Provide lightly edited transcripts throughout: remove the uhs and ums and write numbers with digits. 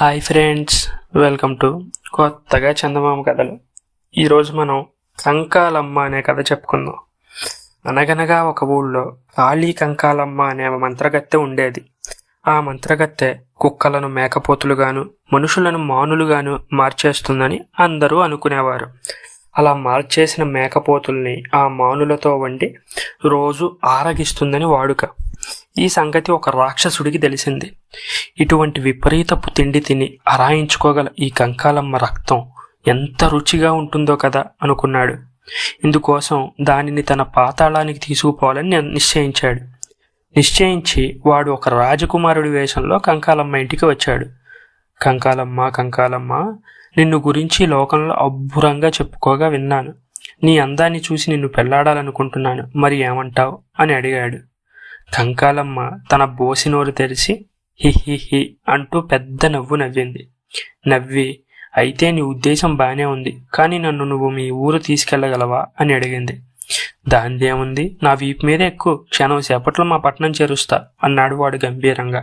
Hi friends, welcome to కొత్తగా చందమామ కథలు. ఈరోజు మనం కంకాలమ్మ అనే కథ చెప్పుకుందాం. అనగనగా ఒక ఊళ్ళో కాళీ కంకాలమ్మ అనే మంత్రగత్తె ఉండేది. ఆ మంత్రగత్తె కుక్కలను మేకపోతులుగాను మనుషులను మానులుగాను మార్చేస్తుందని అందరూ అనుకునేవారు. అలా మార్చేసిన మేకపోతుల్ని ఆ మానులతో వండి రోజు ఆరగిస్తుందని వాడుక. ఈ సంగతి ఒక రాక్షసుడికి తెలిసింది. ఇటువంటి విపరీతపు తిండి తిని అరాయించుకోగల ఈ కంకాలమ్మ రక్తం ఎంత రుచిగా ఉంటుందో కదా అనుకున్నాడు. ఇందుకోసం దానిని తన పాతాళానికి తీసుకుపోవాలని నిశ్చయించి వాడు ఒక రాజకుమారుడి వేషంలో కంకాలమ్మ ఇంటికి వచ్చాడు. కంకాలమ్మ, కంకాలమ్మ, నిన్ను గురించి లోకంలో అబ్బురంగా చెప్పుకోగా విన్నాను. నీ అందాన్ని చూసి నిన్ను పెళ్లాడాలనుకుంటున్నాను, మరి ఏమంటావు అని అడిగాడు. కంకాలమ్మ తన బోసి నోరు తెరిచి హిహిహి అంటూ పెద్ద నవ్వు నవ్వి, అయితే నీ ఉద్దేశం బానే ఉంది, కానీ నన్ను నువ్వు మీ ఊరు తీసుకెళ్లగలవా అని అడిగింది. దానిదేముంది, నా వీపు మీదే ఎక్కువ, క్షణం సేపట్లో మా పట్టణం చేరుస్తా అన్నాడు వాడు గంభీరంగా.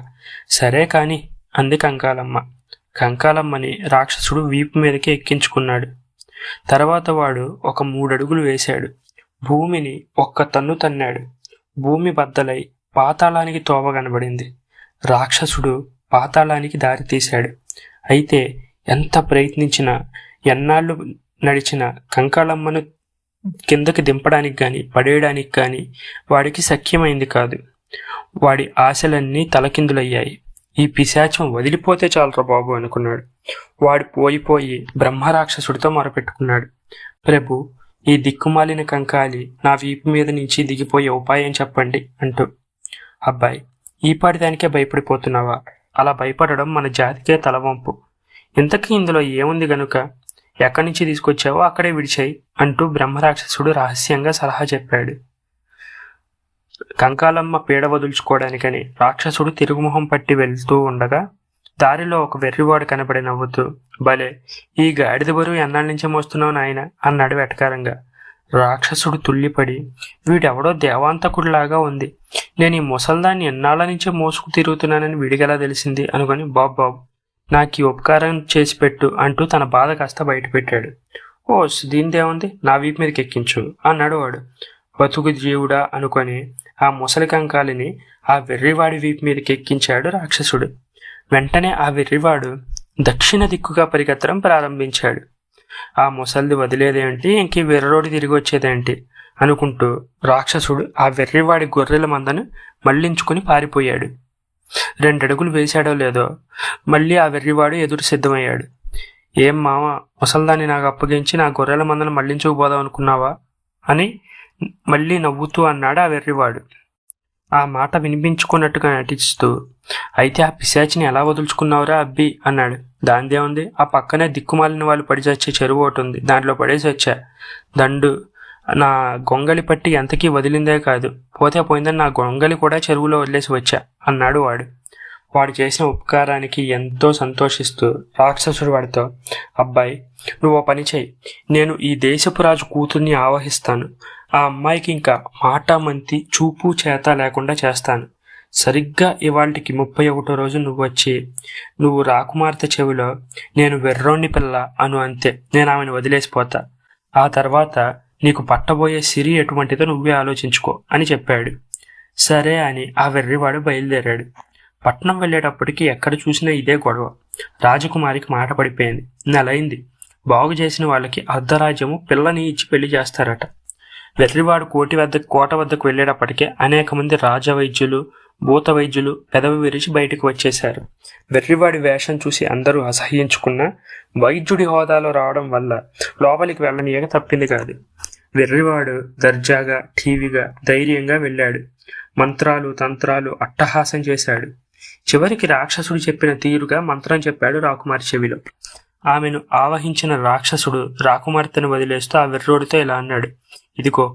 సరే కాని అంది కంకాలమ్మ. కంకాలమ్మని రాక్షసుడు వీపు మీదకి ఎక్కించుకున్నాడు. తర్వాత వాడు ఒక 3 అడుగులు వేశాడు. భూమిని ఒక్క తన్ను తన్నాడు. భూమి బద్దలై పాతాళానికి తోవ కనబడింది. రాక్షసుడు పాతాళానికి దారి తీశాడు. అయితే ఎంత ప్రయత్నించినా, ఎన్నాళ్ళు నడిచినా కంకాలమ్మను కిందకి దింపడానికి కానీ పడేయడానికి కానీ వాడికి సఖ్యమైంది కాదు. వాడి ఆశలన్నీ తలకిందులయ్యాయి. ఈ పిశాచం వదిలిపోతే చాలరా బాబు అనుకున్నాడు. వాడు పోయి బ్రహ్మరాక్షసుడితో మొరపెట్టుకున్నాడు. ప్రభు, ఈ దిక్కుమాలిన కంకాలి నా వీపు మీద నుంచి దిగిపోయే ఉపాయం చెప్పండి అంటూ. అబ్బాయి, ఈపాటి దానికే భయపడిపోతున్నావా? అలా భయపడడం మన జాతికే తలవంపు. ఇంతకీ ఇందులో ఏముంది గనుక? ఎక్కడి నుంచి తీసుకొచ్చావో అక్కడే విడిచాయి అంటూ బ్రహ్మరాక్షసుడు రహస్యంగా సలహా చెప్పాడు. కంకాలమ్మ పీడ వదుల్చుకోవడానికని రాక్షసుడు తిరుగుముఖం పట్టి వెళ్తూ ఉండగా దారిలో ఒక వెర్రివాడు కనబడి నవ్వుతూ, భలే, ఈ గాడిద బరువు ఎన్నాళ్ళ నుంచే మోస్తున్నావు నాయన అన్నాడు వెటకారంగా. రాక్షసుడు తుల్లిపడి, వీడెవడో దేవాంతకుడిలాగా ఉంది, నేను ఈ ముసల్దాన్ని ఎన్నాళ్ళ నుంచే మోసుకు తిరుగుతున్నానని వీడిగలా తెలిసింది అనుకొని, బాబు నాకు ఈ ఉపకారం చేసి పెట్టు అంటూ తన బాధ కాస్త బయటపెట్టాడు. ఓ, దీనిదేముంది, నా వీపు మీదకి ఎక్కించు అన్నాడు వాడు. బతుకు జీవుడా అనుకొని ఆ ముసలి కంకాలిని ఆ వెర్రివాడి వీపు మీదకి ఎక్కించాడు రాక్షసుడు. వెంటనే ఆ వెర్రివాడు దక్షిణ దిక్కుగా పరిగెత్తడం ప్రారంభించాడు. ఆ ముసలిది వదిలేదేంటి, ఇంక వెర్రోడి తిరిగి వచ్చేదేంటి అనుకుంటూ రాక్షసుడు ఆ వెర్రివాడి గొర్రెల మందను మళ్లించుకుని పారిపోయాడు. 2 అడుగులు వేశాడో లేదో మళ్ళీ ఆ వెర్రివాడు ఎదురు సిద్ధమయ్యాడు. ఏం మామ, ముసల్దాన్ని నాకు అప్పగించి నా గొర్రెల మందను మళ్లించుకుపోదాం అనుకున్నావా అని మళ్ళీ నవ్వుతూ అన్నాడు ఆ వెర్రివాడు. ఆ మాట వినిపించుకున్నట్టుగా నటిస్తూ, అయితే ఆ పిశాచిని ఎలా వదులుచుకున్నావురా అబ్బి అన్నాడు. దానిదేముంది, ఆ పక్కనే దిక్కుమాలిన వాళ్ళు పడి చచ్చే చెరువు ఒకటి ఉంది, దాంట్లో పడేసి వచ్చా. దండు నా గొంగలి పట్టి ఎంతకీ వదిలిందే కాదు, పోతే పోయిందని నా గొంగలి కూడా చెరువులో వదిలేసి వచ్చా అన్నాడు వాడు. వాడు చేసిన ఉపకారానికి ఎంతో సంతోషిస్తూ రాక్షసుడు వాడితో, అబ్బాయి, నువ్వు పని చేయి, నేను ఈ దేశపు రాజు కూతుర్ని ఆవహిస్తాను. ఆ అమ్మాయికి ఇంకా మాట మంతి చూపు చేత లేకుండా చేస్తాను. సరిగ్గా ఇవాళకి 31వ రోజు నువ్వు రాకుమార్తె చెవిలో నేను వెర్రోణ్ణి పిల్ల అను, అంతే, నేను ఆమెను వదిలేసిపోతా. ఆ తర్వాత నీకు పట్టబోయే సిరి ఎటువంటిదో నువ్వే ఆలోచించుకో అని చెప్పాడు. సరే అని ఆ వెర్రివాడు బయలుదేరాడు. పట్నం వెళ్ళేటప్పటికి ఎక్కడ చూసినా ఇదే గొడవ. రాజకుమారికి మాట పడిపోయింది. నెలైంది. బాగు చేసిన వాళ్ళకి అర్ధరాజ్యము పిల్లని ఇచ్చి పెళ్లి చేస్తారట. వెర్రివాడు కోట వద్దకు వెళ్ళేటప్పటికే అనేక మంది రాజవైద్యులు, భూత వైద్యులు పెదవి విరిచి బయటకు వచ్చేశారు. వెర్రివాడి వేషం చూసి అందరూ అసహ్యించుకున్నా వైద్యుడి హోదాలో రావడం వల్ల లోపలికి వెళ్ళనీయక తప్పింది కాదు. వెర్రివాడు దర్జాగా, ఠీవిగా, ధైర్యంగా వెళ్ళాడు. మంత్రాలు తంత్రాలు అట్టహాసం చేశాడు. చివరికి రాక్షసుడు చెప్పిన తీరుగా మంత్రం చెప్పాడు రాకుమారి చెవిలో. ఆమెను ఆవహించిన రాక్షసుడు రాకుమార్తెను వదిలేస్తూ ఆ వెర్రోడితో ఇలా అన్నాడు, ఇదిగో,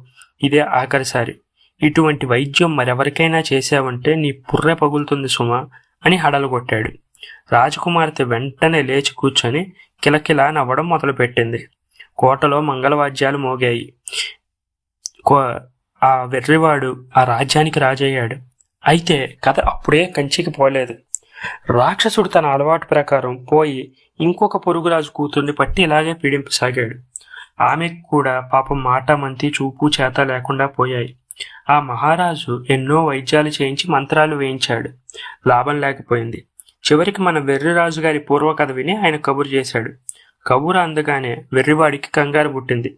ఇదే ఆఖరిసారి. ఇటువంటి వైద్యం మరెవరికైనా చేశావంటే నీ పుర్రె పగులుతుంది సుమా అని హడలుగొట్టాడు. రాజకుమార్తె వెంటనే లేచి కూర్చొని కిలకిలా నవ్వడం మొదలుపెట్టింది. కోటలో మంగళవాద్యాలు మోగాయి. ఆ వెర్రివాడు ఆ రాజ్యానికి రాజయ్యాడు. అయితే కథ అప్పుడే కంచికి పోలేదు. రాక్షసుడు తన అలవాటు ప్రకారం పోయి ఇంకొక పొరుగురాజు కూతుర్ని పట్టి ఇలాగే పీడింపసాగాడు. ఆమెకు కూడా పాపం మాట మంతి చూపు చేత లేకుండా పోయాయి. ఆ మహారాజు ఎన్నో వైద్యాలు చేయించి మంత్రాలు వేయించాడు. లాభం లేకపోయింది. చివరికి మన వెర్రిరాజు గారి పూర్వకథ విని ఆయన కబురు చేశాడు. కబురు అందగానే వెర్రివాడికి కంగారు పుట్టింది.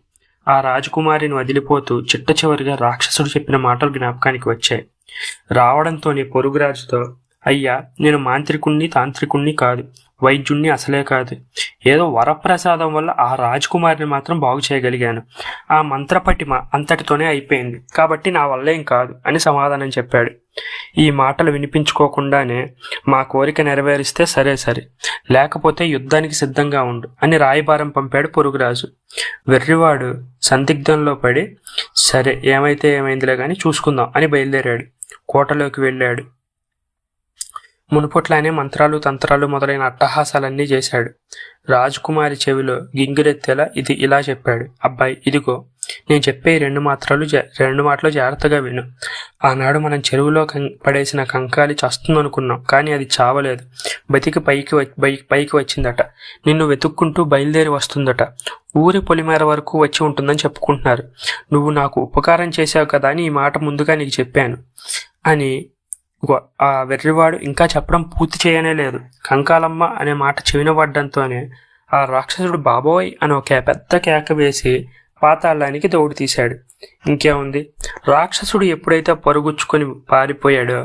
ఆ రాజకుమారిని వదిలిపోతూ చిట్ట చివరిగా రాక్షసుడు చెప్పిన మాటలు జ్ఞాపకానికి వచ్చాయి. రావడంతోనే పొరుగురాజుతో, అయ్యా, నేను మాంత్రికుణ్ణి తాంత్రికుణ్ణి కాదు, వైద్యుణ్ణి అసలే కాదు. ఏదో వరప్రసాదం వల్ల ఆ రాజకుమారిని మాత్రం బాగు చేయగలిగాను. ఆ మంత్రపటిమ అంతటితోనే అయిపోయింది, కాబట్టి నా వల్లేం కాదు అని సమాధానం చెప్పాడు. ఈ మాటలు వినిపించుకోకుండానే, మా కోరిక నెరవేరిస్తే సరే సరే, లేకపోతే యుద్ధానికి సిద్ధంగా ఉండు అని రాయబారం పంపాడు పొరుగురాజు. వెర్రివాడు సందిగ్ధంలో పడి, సరే ఏమైతే ఏమైందిలే గాని చూసుకుందాం అని బయలుదేరాడు. కోటలోకి వెళ్ళాడు. మునుపట్లానే మంత్రాలు తంత్రాలు మొదలైన అట్టహాసాలన్నీ చేశాడు. రాజకుమారి చెవిలో గింగిరెత్తేలా ఇది ఇలా చెప్పాడు. అబ్బాయి, ఇదిగో నేను చెప్పే రెండు మాటలు జాగ్రత్తగా విను. ఆనాడు మనం చెరువులో పడేసిన కంకాలి చస్తుందనుకున్నాం, కానీ అది చావలేదు. బతికి పైకి వచ్చిందట. నిన్ను వెతుక్కుంటూ బయలుదేరి వస్తుందట. ఊరి పొలిమేర వరకు వచ్చి ఉంటుందని చెప్పుకుంటున్నారు. నువ్వు నాకు ఉపకారం చేశావు కదా అని ఈ మాట ముందుగా నీకు చెప్పాను అని ఆ వెర్రివాడు ఇంకా చెప్పడం పూర్తి చేయనే లేదు. కంకాలమ్మ అనే మాట చెవిన పడ్డంతోనే ఆ రాక్షసుడు బాబోయ్ అని ఒక పెద్ద కేక వేసి పాతాళానికి దౌడు తీశాడు. ఇంకేముంది, రాక్షసుడు ఎప్పుడైతే పరుగుచ్చుకొని పారిపోయాడో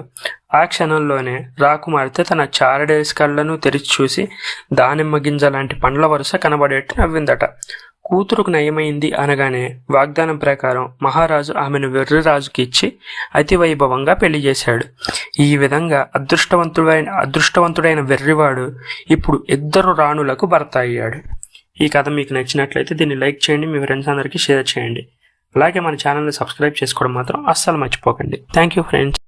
ఆ క్షణంలోనే రాకుమార్తె తన చారడేసి కళ్ళను తెరిచి చూసి దానిమ్మ గింజ లాంటి పండ్ల వరుస కనబడేట్టు నవ్విందట. కూతురుకు నయమైంది అనగానే వాగ్దానం ప్రకారం మహారాజు ఆమెను వెర్రిరాజుకి ఇచ్చి అతి వైభవంగా పెళ్లి చేశాడు. ఈ విధంగా అదృష్టవంతుడైన వెర్రివాడు ఇప్పుడు 2 రాణులకు భర్త అయ్యాడు. ఈ కథ మీకు నచ్చినట్లయితే దీన్ని లైక్ చేయండి, మీ ఫ్రెండ్స్ అందరికీ షేర్ చేయండి. అలాగే మన ఛానల్ని సబ్స్క్రైబ్ చేసుకోవడం మాత్రం అస్సలు మర్చిపోకండి. Thank you friends.